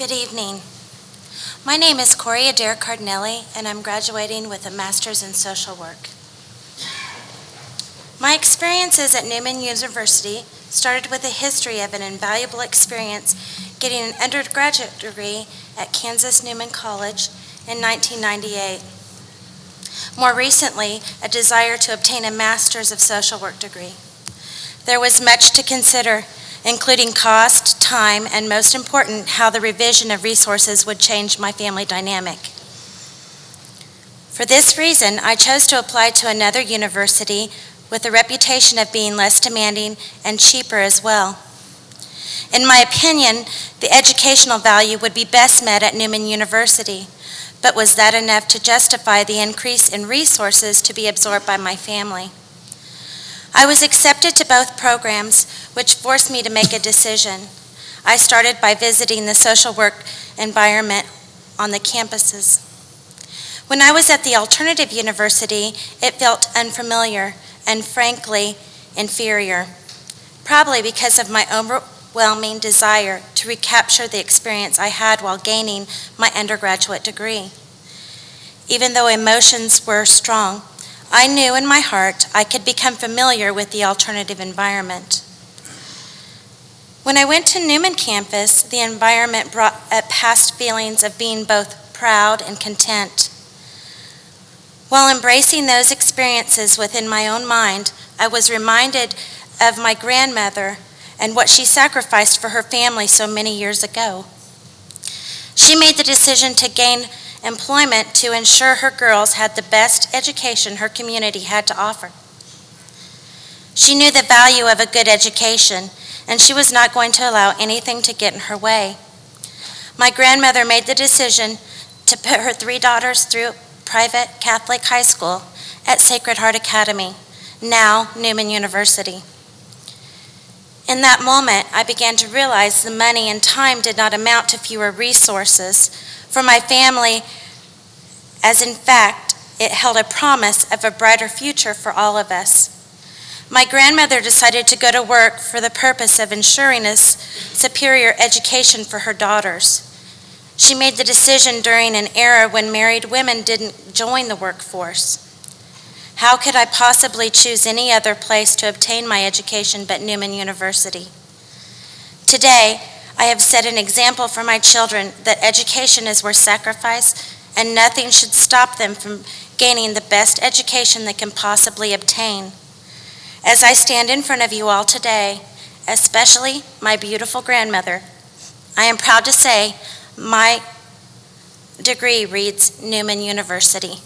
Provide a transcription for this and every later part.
Good evening. My name is Adair, and I'm graduating with a master's in social work. My experiences at Newman University started with a history of an invaluable experience getting an undergraduate degree at Kansas Newman College in 1998. More recently, a desire to obtain a master's of social work degree. There was much to consider, including cost, time, and most important, how the revision of resources would change my family dynamic. For this reason, I chose to apply to another university with a reputation of being less demanding and cheaper as well. In my opinion, the educational value would be best met at Newman University, but was that enough to justify the increase in resources to be absorbed by my family? I was accepted to both programs, which forced me to make a decision. I started by visiting the social work environment on the campuses. When I was at the alternative university, it felt unfamiliar and frankly inferior, probably because of my overwhelming desire to recapture the experience I had while gaining my undergraduate degree. Even though emotions were strong, I knew in my heart I could become familiar with the alternative environment. When I went to Newman campus, the environment brought up past feelings of being both proud and content. While embracing those experiences within my own mind, I was reminded of my grandmother and what she sacrificed for her family so many years ago. She made the decision to gain employment to ensure her girls had the best education her community had to offer. She knew the value of a good education, and she was not going to allow anything to get in her way. My grandmother made the decision to put her 3 daughters through private Catholic high school at Sacred Heart Academy, now Newman University. In that moment, I began to realize the money and time did not amount to fewer resources for my family, as in fact, it held a promise of a brighter future for all of us. My grandmother decided to go to work for the purpose of ensuring a superior education for her daughters. She made the decision during an era when married women didn't join the workforce. How could I possibly choose any other place to obtain my education but Newman University? Today, I have set an example for my children that education is worth sacrifice and nothing should stop them from gaining the best education they can possibly obtain. As I stand in front of you all today, especially my beautiful grandmother, I am proud to say my degree reads Newman University.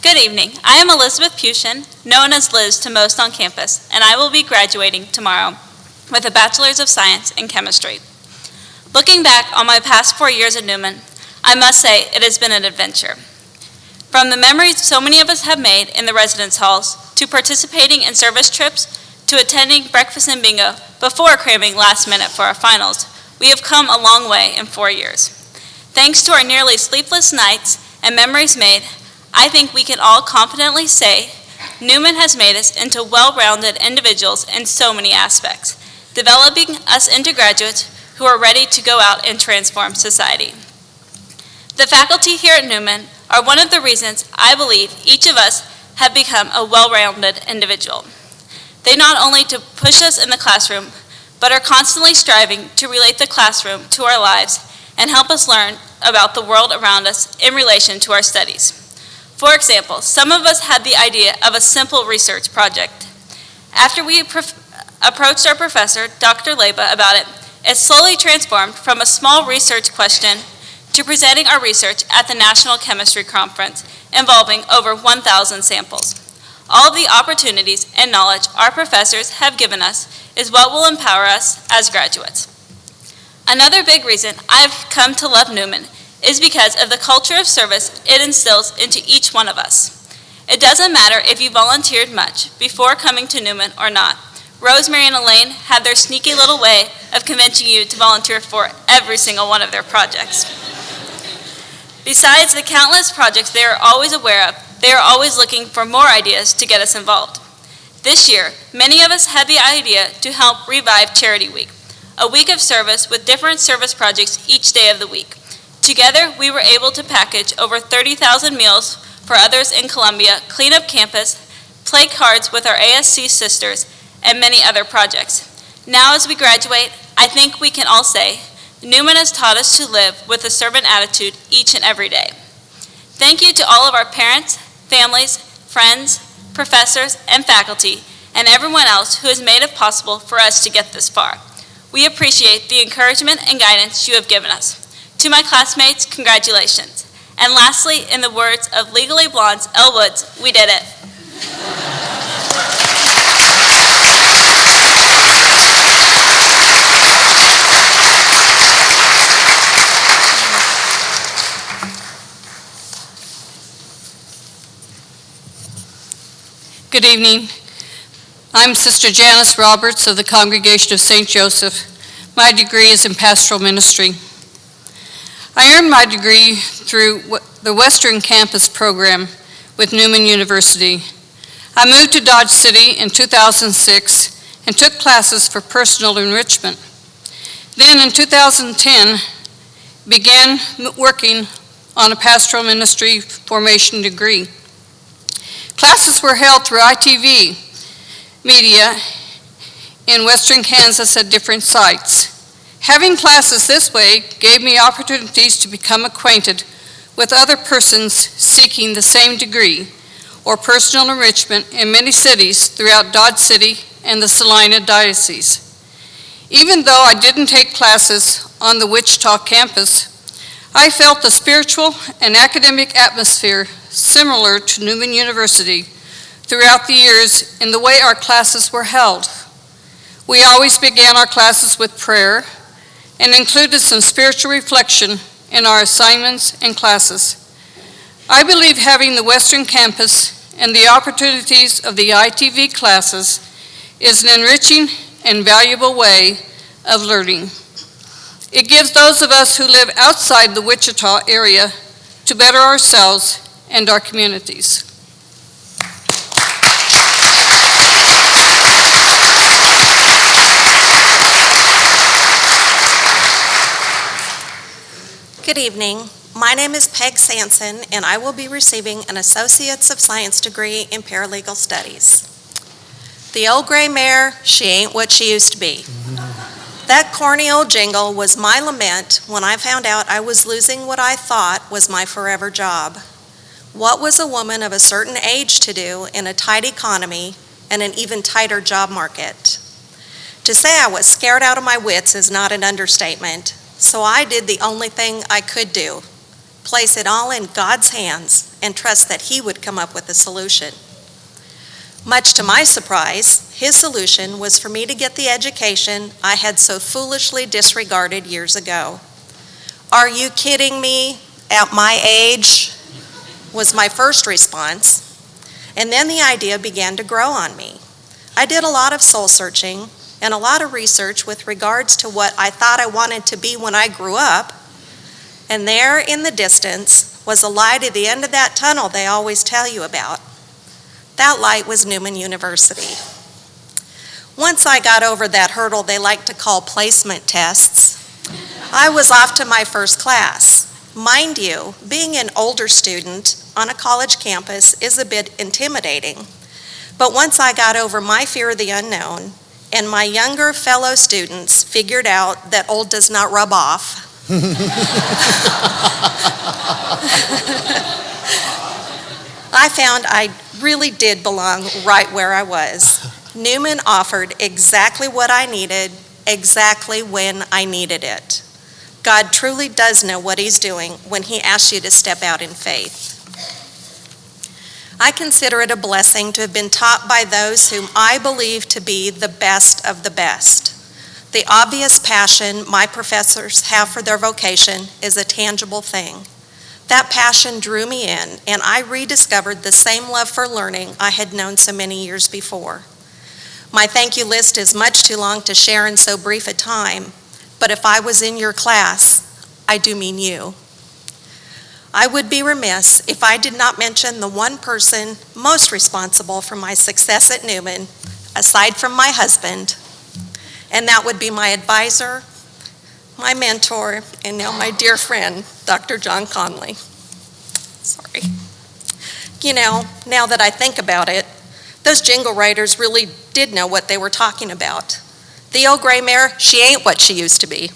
Good evening. I am Elizabeth Pusian, known as Liz to most on campus, and I will be graduating tomorrow with a Bachelor's of Science in Chemistry. Looking back on my past 4 years at Newman, I must say it has been an adventure. From the memories so many of us have made in the residence halls, to participating in service trips, to attending breakfast and bingo before cramming last minute for our finals, we have come a long way in 4 years. Thanks to our nearly sleepless nights and memories made, I think we can all confidently say Newman has made us into well-rounded individuals in so many aspects, developing us into graduates who are ready to go out and transform society. The faculty here at Newman are one of the reasons I believe each of us have become a well-rounded individual. They not only to push us in the classroom, but are constantly striving to relate the classroom to our lives and help us learn about the world around us in relation to our studies. For example, some of us had the idea of a simple research project. After we approached our professor, Dr. Leba, about it, it slowly transformed from a small research question to presenting our research at the National Chemistry Conference involving over 1,000 samples. All of the opportunities and knowledge our professors have given us is what will empower us as graduates. Another big reason I've come to love Newman is because of the culture of service it instills into each one of us. It doesn't matter if you volunteered much before coming to Newman or not. Rosemary and Elaine had their sneaky little way of convincing you to volunteer for every single one of their projects. Besides the countless projects they are always aware of, they are always looking for more ideas to get us involved. This year, many of us had the idea to help revive Charity Week, a week of service with different service projects each day of the week. Together, we were able to package over 30,000 meals for others in Columbia, clean up campus, play cards with our ASC sisters, and many other projects. Now, as we graduate, I think we can all say, Newman has taught us to live with a servant attitude each and every day. Thank you to all of our parents, families, friends, professors, and faculty, and everyone else who has made it possible for us to get this far. We appreciate the encouragement and guidance you have given us. To my classmates, congratulations. And lastly, in the words of Legally Blonde's Elle Woods, we did it. Good evening. I'm Sister Janice Roberts of the Congregation of St. Joseph. My degree is in pastoral ministry. I earned my degree through the Western Campus program with Newman University. I moved to Dodge City in 2006 and took classes for personal enrichment. Then in 2010, began working on a pastoral ministry formation degree. Classes were held through ITV media in Western Kansas at different sites. Having classes this way gave me opportunities to become acquainted with other persons seeking the same degree or personal enrichment in many cities throughout Dodge City and the Salina Diocese. Even though I didn't take classes on the Wichita campus, I felt the spiritual and academic atmosphere similar to Newman University throughout the years in the way our classes were held. We always began our classes with prayer and included some spiritual reflection in our assignments and classes. I believe having the Western Campus and the opportunities of the ITV classes is an enriching and valuable way of learning. It gives those of us who live outside the Wichita area to better ourselves and our communities. Good evening. My name is Peg Sanson, and I will be receiving an Associates of Science degree in Paralegal Studies. The old gray mare, she ain't what she used to be. That corny old jingle was my lament when I found out I was losing what I thought was my forever job. What was a woman of a certain age to do in a tight economy and an even tighter job market? To say I was scared out of my wits is not an understatement. So I did the only thing I could do, place it all in God's hands and trust that He would come up with a solution. Much to my surprise, His solution was for me to get the education I had so foolishly disregarded years ago. "Are you kidding me? At my age?" was my first response, and then the idea began to grow on me. I did a lot of soul searching and a lot of research with regards to what I thought I wanted to be when I grew up, and there in the distance was a light at the end of that tunnel they always tell you about. That light was Newman University. Once I got over that hurdle they like to call placement tests, I was off to my first class. Mind you, being an older student on a college campus is a bit intimidating, but once I got over my fear of the unknown, and my younger fellow students figured out that old does not rub off. I found I really did belong right where I was. Newman offered exactly what I needed, exactly when I needed it. God truly does know what He's doing when He asks you to step out in faith. I consider it a blessing to have been taught by those whom I believe to be the best of the best. The obvious passion my professors have for their vocation is a tangible thing. That passion drew me in, and I rediscovered the same love for learning I had known so many years before. My thank you list is much too long to share in so brief a time, but if I was in your class, I do mean you. I would be remiss if I did not mention the one person most responsible for my success at Newman, aside from my husband, and that would be my advisor, my mentor, and now my dear friend, Dr. John Conley. Sorry. You know, now that I think about it, those jingle writers really did know what they were talking about. The old gray mare, she ain't what she used to be.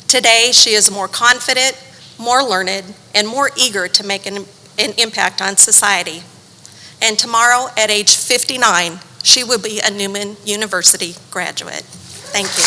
Today, she is more confident, more learned, and more eager to make an impact on society. And tomorrow, at age 59, she will be a Newman University graduate. Thank you.